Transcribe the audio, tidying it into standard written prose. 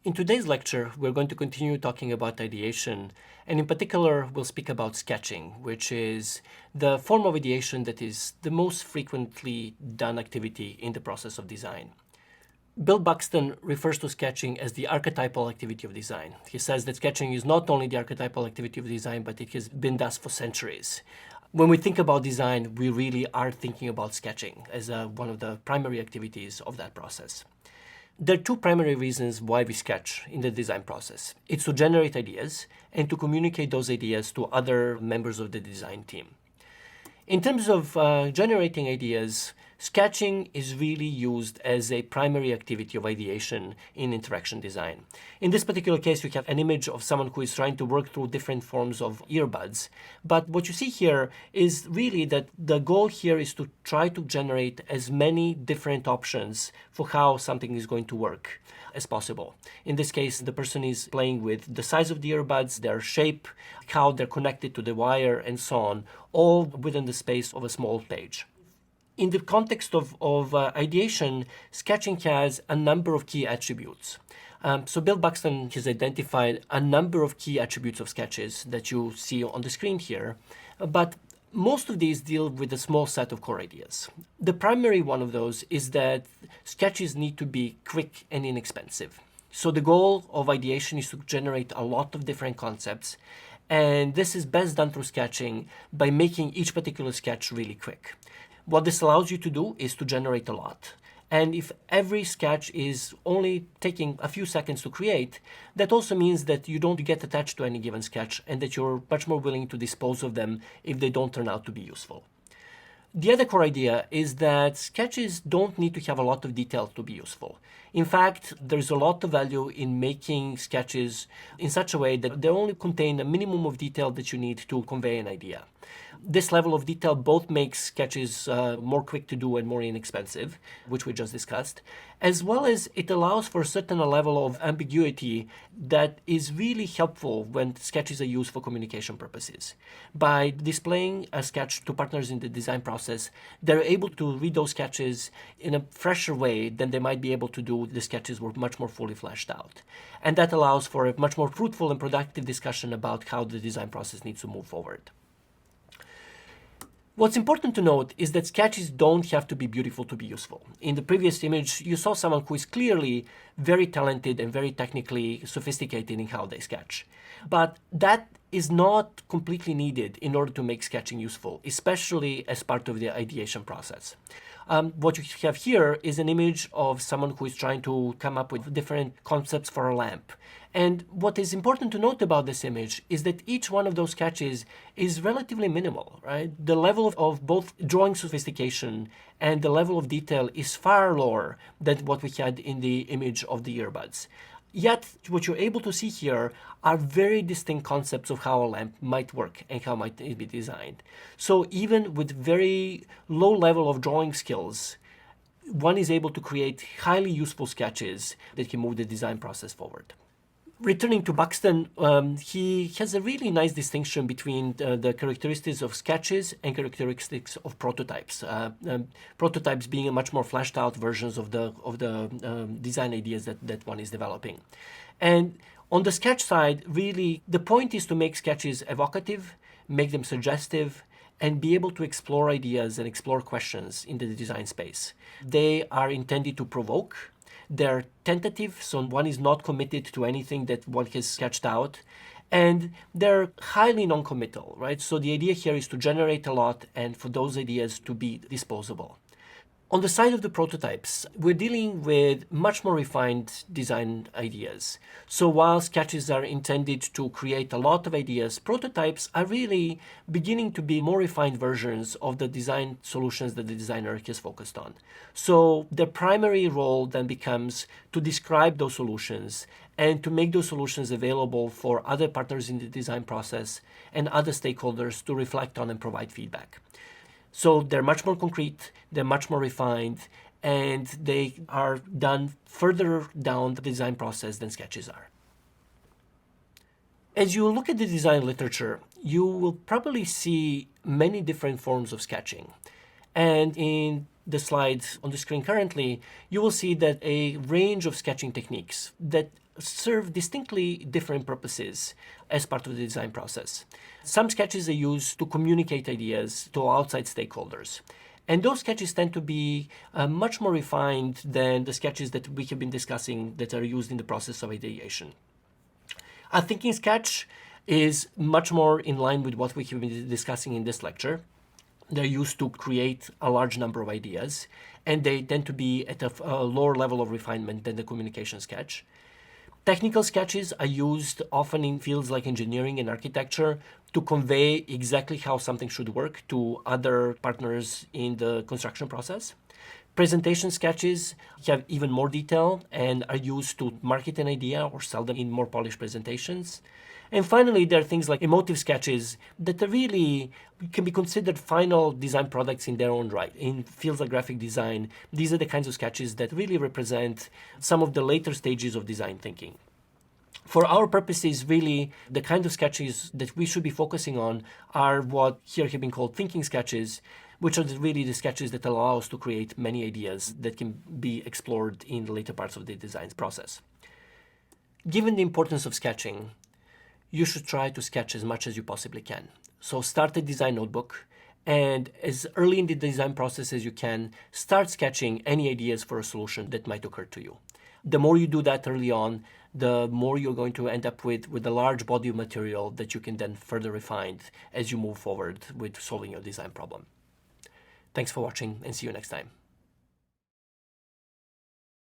In today's lecture, we're going to continue talking about ideation, and in particular, we'll speak about sketching, which is the form of ideation that is the most frequently done activity in the process of design. Bill Buxton refers to sketching as the archetypal activity of design. He says that sketching is not only the archetypal activity of design, but it has been thus for centuries. When we think about design, we really are thinking about sketching as one of the primary activities of that process. There are two primary reasons why we sketch in the design process. It's to generate ideas and to communicate those ideas to other members of the design team. In terms of generating ideas, sketching is really used as a primary activity of ideation in interaction design. In this particular case, we have an image of someone who is trying to work through different forms of earbuds. But what you see here is really that the goal here is to try to generate as many different options for how something is going to work as possible. In this case, the person is playing with the size of the earbuds, their shape, how they're connected to the wire, and so on, all within the space of a small page. In the context of ideation, sketching has a number of key attributes. So Bill Buxton has identified a number of key attributes of sketches that you see on the screen here, but most of these deal with a small set of core ideas. The primary one of those is that sketches need to be quick and inexpensive. So the goal of ideation is to generate a lot of different concepts, and this is best done through sketching by making each particular sketch really quick. What this allows you to do is to generate a lot. And if every sketch is only taking a few seconds to create, that also means that you don't get attached to any given sketch and that you're much more willing to dispose of them if they don't turn out to be useful. The other core idea is that sketches don't need to have a lot of detail to be useful. In fact, there's a lot of value in making sketches in such a way that they only contain a minimum of detail that you need to convey an idea. This level of detail both makes sketches more quick to do and more inexpensive, which we just discussed, as well as it allows for a certain level of ambiguity that is really helpful when sketches are used for communication purposes. By displaying a sketch to partners in the design process, they're able to read those sketches in a fresher way than they might be able to do if the sketches were much more fully fleshed out. And that allows for a much more fruitful and productive discussion about how the design process needs to move forward. What's important to note is that sketches don't have to be beautiful to be useful. In the previous image, you saw someone who is clearly very talented and very technically sophisticated in how they sketch. But that is not completely needed in order to make sketching useful, especially as part of the ideation process. What you have here is an image of someone who is trying to come up with different concepts for a lamp. And what is important to note about this image is that each one of those sketches is relatively minimal, right? The level of both drawing sophistication and the level of detail is far lower than what we had in the image of the earbuds. Yet, what you're able to see here are very distinct concepts of how a lamp might work and how might it be designed. So even with very low level of drawing skills, one is able to create highly useful sketches that can move the design process forward. Returning to Buxton, he has a really nice distinction between the characteristics of sketches and characteristics of prototypes. Prototypes being a much more fleshed out versions of the design ideas that one is developing. And on the sketch side, really, the point is to make sketches evocative, make them suggestive, and be able to explore ideas and explore questions in the design space. They are intended to provoke. They're tentative, so one is not committed to anything that one has sketched out. And they're highly non-committal, right? So the idea here is to generate a lot and for those ideas to be disposable. On the side of the prototypes, we're dealing with much more refined design ideas. So while sketches are intended to create a lot of ideas, prototypes are really beginning to be more refined versions of the design solutions that the designer has focused on. So their primary role then becomes to describe those solutions and to make those solutions available for other partners in the design process and other stakeholders to reflect on and provide feedback. So they're much more concrete, they're much more refined, and they are done further down the design process than sketches are. As you look at the design literature, you will probably see many different forms of sketching. And in the slides on the screen currently, you will see that a range of sketching techniques that serve distinctly different purposes as part of the design process. Some sketches are used to communicate ideas to outside stakeholders. And those sketches tend to be much more refined than the sketches that we have been discussing that are used in the process of ideation. A thinking sketch is much more in line with what we have been discussing in this lecture. They're used to create a large number of ideas, and they tend to be at a lower level of refinement than the communication sketch. Technical sketches are used often in fields like engineering and architecture to convey exactly how something should work to other partners in the construction process. Presentation sketches have even more detail and are used to market an idea or sell them in more polished presentations. And finally, there are things like emotive sketches that are really can be considered final design products in their own right. In fields like graphic design, these are the kinds of sketches that really represent some of the later stages of design thinking. For our purposes, really, the kind of sketches that we should be focusing on are what here have been called thinking sketches, which are really the sketches that allow us to create many ideas that can be explored in the later parts of the design process. Given the importance of sketching, you should try to sketch as much as you possibly can. So start a design notebook, and as early in the design process as you can, start sketching any ideas for a solution that might occur to you. The more you do that early on, the more you're going to end up with a large body of material that you can then further refine as you move forward with solving your design problem. Thanks for watching, and see you next time.